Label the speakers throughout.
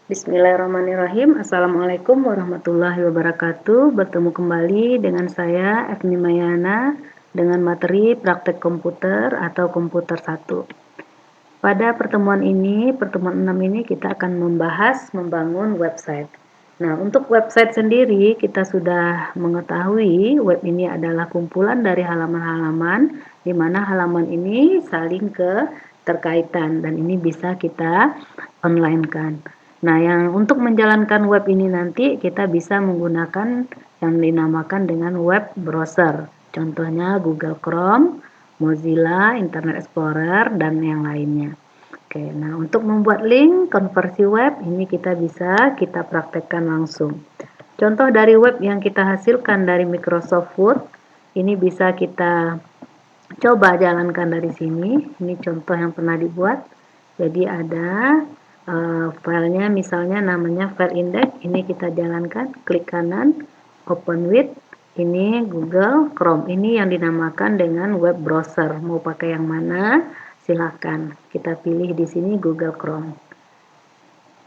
Speaker 1: Bismillahirrahmanirrahim. Assalamualaikum warahmatullahi wabarakatuh. Bertemu kembali dengan saya, Evni Mayana, dengan materi praktek komputer atau komputer 1. Pada pertemuan 6 ini kita akan membahas membangun website. Nah, untuk website sendiri kita sudah mengetahui web ini adalah kumpulan dari halaman-halaman di mana halaman ini saling keterkaitan dan ini bisa kita online-kan. Nah, yang untuk menjalankan web ini nanti kita bisa menggunakan yang dinamakan dengan web browser. Contohnya Google Chrome, Mozilla, Internet Explorer, dan yang lainnya. Oke, nah untuk membuat link konversi web ini kita praktekkan langsung. Contoh dari web yang kita hasilkan dari Microsoft Word, ini bisa kita coba jalankan dari sini. Ini contoh yang pernah dibuat. Jadi ada filenya misalnya namanya file index, ini kita jalankan, klik kanan, open with, ini Google Chrome, ini yang dinamakan dengan web browser, mau pakai yang mana silakan, kita pilih di sini Google Chrome.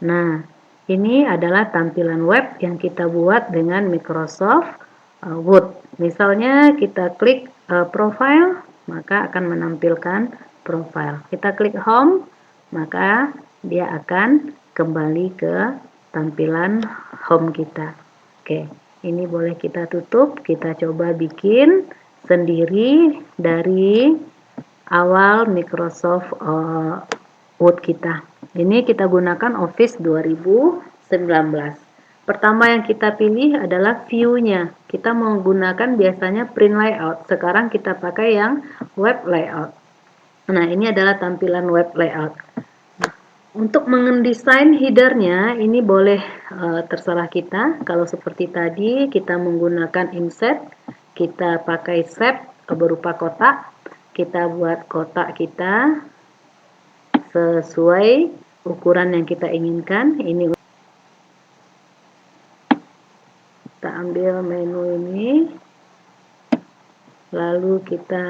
Speaker 1: Nah, ini adalah tampilan web yang kita buat dengan Microsoft Word. Misalnya kita klik profile, maka akan menampilkan profile. Kita klik home, maka dia akan kembali ke tampilan home kita. Oke, ini boleh kita tutup, kita coba bikin sendiri dari awal Microsoft Word kita. Ini kita gunakan Office 2019. Pertama yang kita pilih adalah view-nya. Kita menggunakan biasanya print layout. Sekarang kita pakai yang web layout. Nah, ini adalah tampilan web layout. Untuk mendesain headernya, ini boleh terserah kita. Kalau seperti tadi, kita menggunakan insert, kita pakai shape berupa kotak. Kita buat kotak kita sesuai ukuran yang kita inginkan. Ini kita ambil menu ini, lalu kita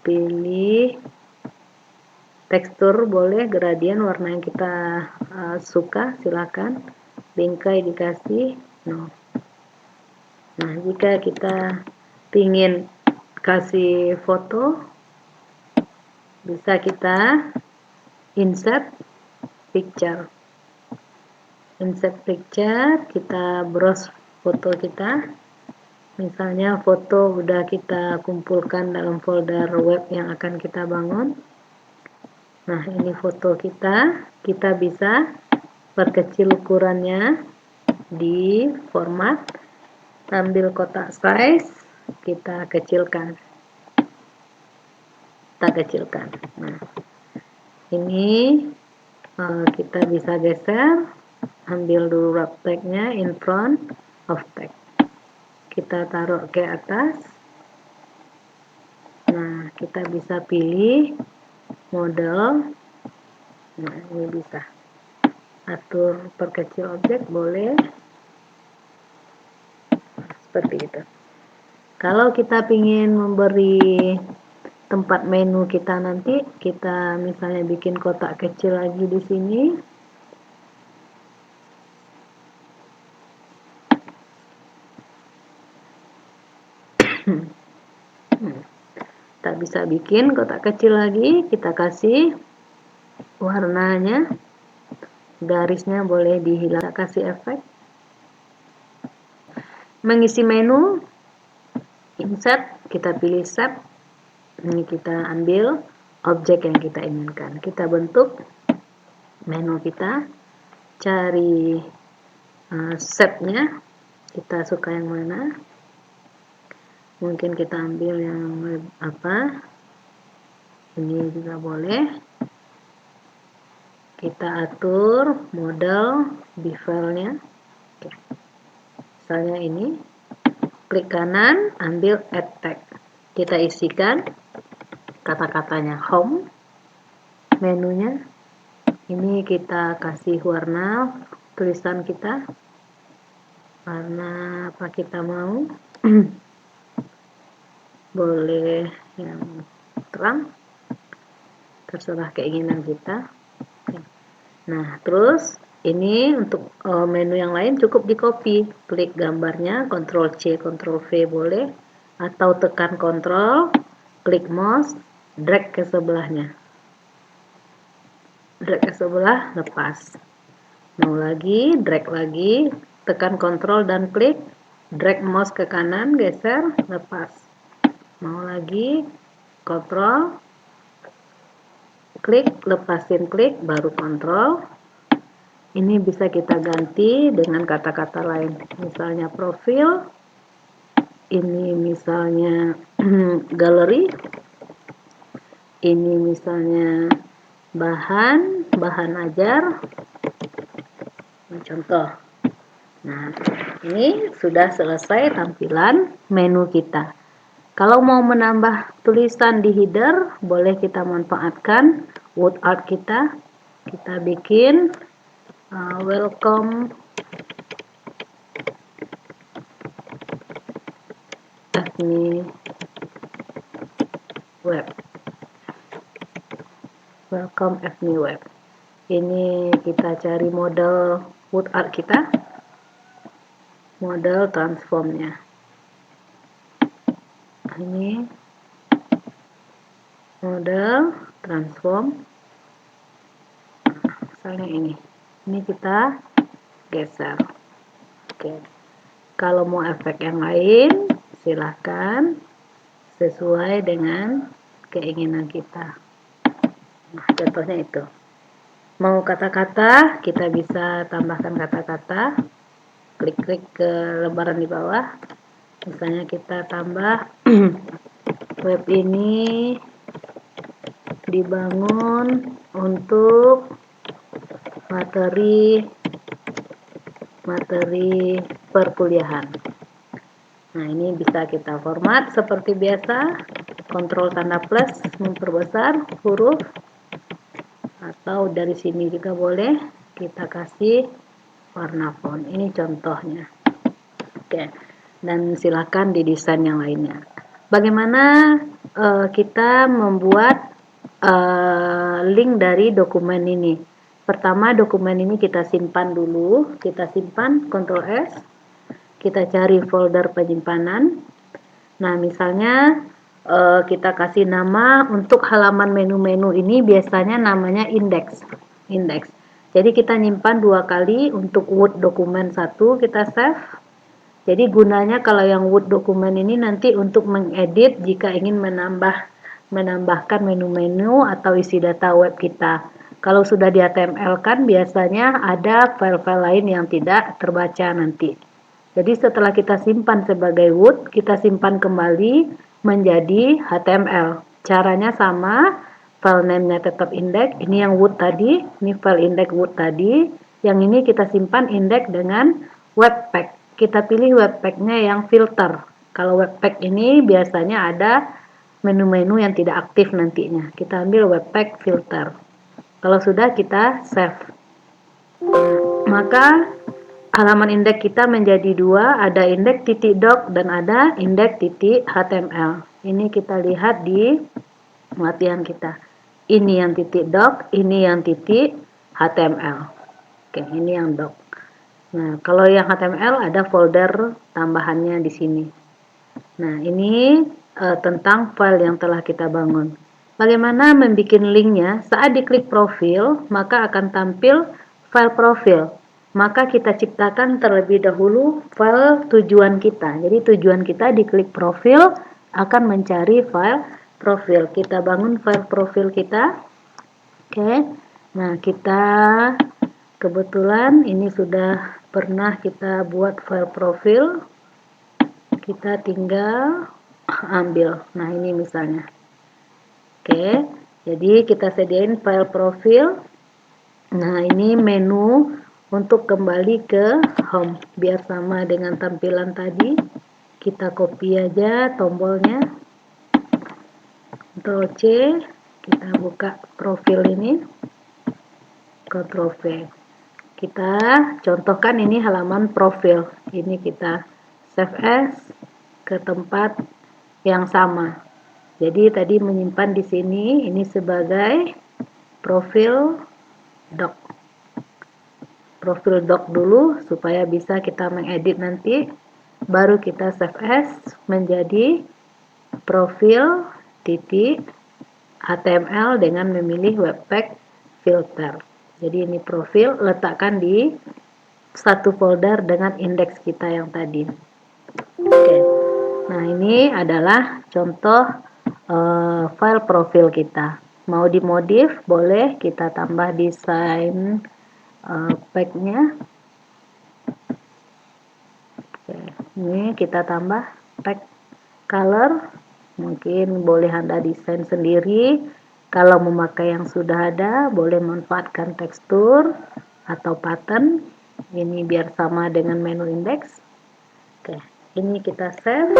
Speaker 1: pilih tekstur, boleh gradien warna yang kita suka, silakan. Bingkai dikasih no. Nah, jika kita ingin kasih foto, bisa kita insert picture, kita browse foto kita. Misalnya foto udah kita kumpulkan dalam folder web yang akan kita bangun. Nah, ini foto kita bisa perkecil ukurannya di format, ambil kotak size, kita kecilkan. Nah, ini kita bisa geser, ambil dulu wrap tag-nya in front of tag. Kita taruh ke atas. Nah, kita bisa pilih model. Nah, ini bisa atur perkecil objek, boleh seperti itu. Kalau kita ingin memberi tempat menu kita nanti, kita misalnya bikin kotak kecil lagi di sini. Kita bisa bikin kotak kecil lagi, kita kasih warnanya, garisnya boleh dihilangkan, kasih efek. Mengisi menu, insert, kita pilih shape. Ini kita ambil objek yang kita inginkan. Kita bentuk menu kita, cari shape-nya, kita suka yang mana. Mungkin kita ambil yang apa, ini juga boleh. Kita atur model bevel-nya. Misalnya ini, klik kanan, ambil add tag. Kita isikan kata-katanya home, menunya. Ini kita kasih warna tulisan kita, warna apa kita mau. Boleh yang terang, terserah keinginan kita. Nah, terus Ini untuk menu yang lain cukup di copy, klik gambarnya, Ctrl C, Ctrl V boleh, atau tekan Ctrl, klik mouse, drag ke sebelahnya. Drag ke sebelah, lepas. Mau lagi, drag lagi, tekan Ctrl dan klik, drag mouse ke kanan, geser, lepas. Mau lagi, Ctrl, klik, lepasin klik, baru Ctrl. Ini bisa kita ganti dengan kata-kata lain, misalnya profil, ini misalnya galeri, ini misalnya bahan ajar, contoh. Nah, ini sudah selesai tampilan menu kita. Kalau mau menambah tulisan di header, boleh kita manfaatkan word art kita. Kita bikin welcome FMI Web. Welcome FMI Web. Ini kita cari model word art kita, model transformnya. Ini model transform, misalnya ini kita geser. Oke, kalau mau efek yang lain silahkan sesuai dengan keinginan kita. Nah, contohnya itu. Mau kata-kata, kita bisa tambahkan kata-kata, klik-klik ke lembaran di bawah. Misalnya kita tambah web ini dibangun untuk materi perkuliahan. Nah, ini bisa kita format seperti biasa, Ctrl tanda plus memperbesar huruf, atau dari sini juga boleh kita kasih warna font. Ini contohnya. Oke, dan silakan didesain yang lainnya. Bagaimana kita membuat link dari dokumen ini? Pertama, dokumen ini kita simpan dulu. Kita simpan, Ctrl S. Kita cari folder penyimpanan. Nah, misalnya kita kasih nama untuk halaman menu-menu ini, biasanya namanya index. Jadi kita nyimpan 2 kali, untuk Word dokumen 1 kita save. Jadi gunanya kalau yang Word dokumen ini nanti untuk mengedit jika ingin menambahkan menu-menu atau isi data web kita. Kalau sudah di HTML kan biasanya ada file-file lain yang tidak terbaca nanti. Jadi setelah kita simpan sebagai Word, kita simpan kembali menjadi HTML. Caranya sama, file name-nya tetap index. Ini yang Word tadi, ini file index Word tadi. Yang ini kita simpan index dengan Webpack. Kita pilih Webpack-nya yang filter. Kalau Webpack ini biasanya ada menu-menu yang tidak aktif nantinya. Kita ambil Webpack filter. Kalau sudah, kita save. Maka halaman indeks kita menjadi 2, ada indeks.doc dan ada indeks.html. Ini kita lihat di latihan kita. Ini yang .doc, ini yang .html. Oke, ini yang doc. Nah, kalau yang HTML ada folder tambahannya di sini. Nah, ini tentang file yang telah kita bangun. Bagaimana membuat linknya? Saat diklik profil, maka akan tampil file profil. Maka kita ciptakan terlebih dahulu file tujuan kita. Jadi tujuan kita diklik profil akan mencari file profil. Kita bangun file profil kita. Oke. Nah, kita kebetulan ini sudah pernah kita buat file profil. Kita tinggal ambil. Nah, ini misalnya. Oke. Jadi kita sediain file profil. Nah, ini menu untuk kembali ke home. Biar sama dengan tampilan tadi. Kita copy aja tombolnya. Ctrl C. Kita buka profil ini. Ctrl V. Kita contohkan ini halaman profil. Ini kita save as ke tempat yang sama. Jadi tadi menyimpan di sini ini sebagai profil doc. profil doc dulu supaya bisa kita mengedit nanti, baru kita save as menjadi profil titik HTML dengan memilih webpack filter. Jadi ini profil, letakkan di satu folder dengan indeks kita yang tadi. Oke. Nah, ini adalah contoh file profil kita. Mau dimodif, boleh kita tambah desain pack-nya. Oke, ini kita tambah pack color. Mungkin boleh Anda desain sendiri. Kalau memakai yang sudah ada, boleh manfaatkan tekstur atau pattern. Ini biar sama dengan menu indeks. Oke, ini kita save.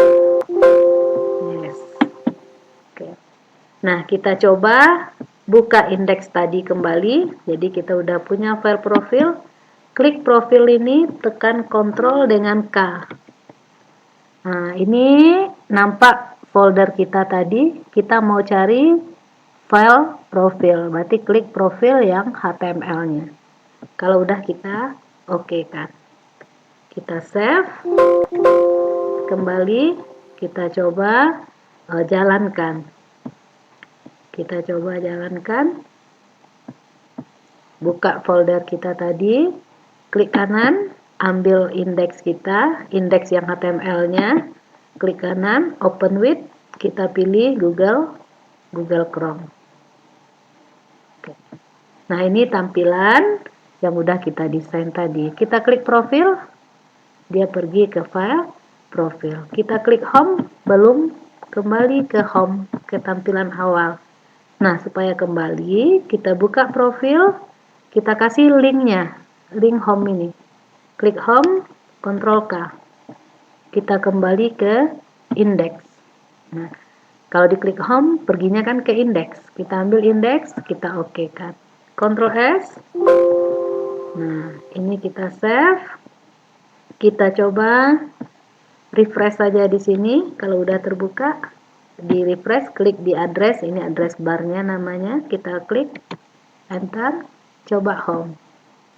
Speaker 1: Yes. Oke. Nah, kita coba buka indeks tadi kembali. Jadi kita udah punya file profil. Klik profil ini, tekan Ctrl dengan K. Nah, ini nampak folder kita tadi. Kita mau cari file profil. Berarti klik profil yang HTML-nya. Kalau udah kita oke kan. Kita save. Kembali kita coba jalankan. Kita coba jalankan. Buka folder kita tadi, klik kanan, ambil indeks kita, indeks yang HTML-nya, klik kanan, open with, kita pilih Google Chrome. Oke. Nah, ini tampilan yang udah kita desain tadi. Kita klik profil, dia pergi ke file profil. Kita klik home, belum, kembali ke home, ke tampilan awal. Nah, supaya kembali, kita buka profil, kita kasih linknya, link home ini. Klik home, Ctrl K. Kita kembali ke indeks. Nah, kalau diklik home, perginya kan ke indeks. Kita ambil indeks, kita oke kan. Ctrl S. Nah, ini kita save. Kita coba refresh saja di sini. Kalau udah terbuka, di refresh, klik di address. Ini address barnya namanya. Kita klik, enter. Coba home.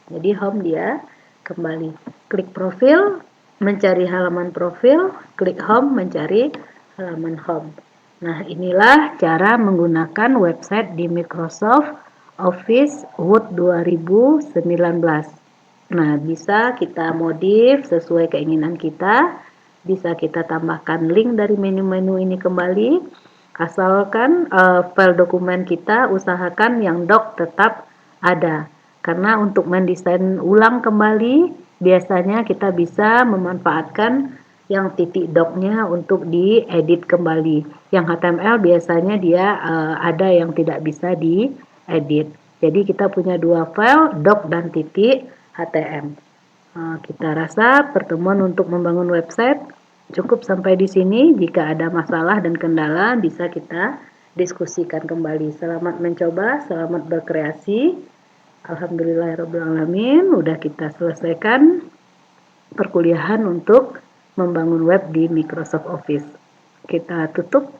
Speaker 1: Jadi home dia kembali. Klik profil, mencari halaman profil, klik home, mencari halaman home. Nah, inilah cara menggunakan website di Microsoft Office Word 2019. Nah, bisa kita modif sesuai keinginan kita. Bisa kita tambahkan link dari menu-menu ini kembali. Asalkan file dokumen kita usahakan yang doc tetap ada. Karena untuk mendesain ulang kembali, biasanya kita bisa memanfaatkan yang titik docnya untuk diedit kembali. Yang HTML biasanya dia ada yang tidak bisa diedit. Jadi kita punya dua file, doc dan titik HTML. Kita rasa pertemuan untuk membangun website cukup sampai di sini. Jika ada masalah dan kendala, bisa kita diskusikan kembali. Selamat mencoba, selamat berkreasi. Alhamdulillahirrabbilalamin, udah kita selesaikan perkuliahan untuk membangun web di Microsoft Office. Kita tutup.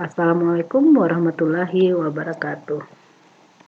Speaker 1: Assalamualaikum warahmatullahi wabarakatuh.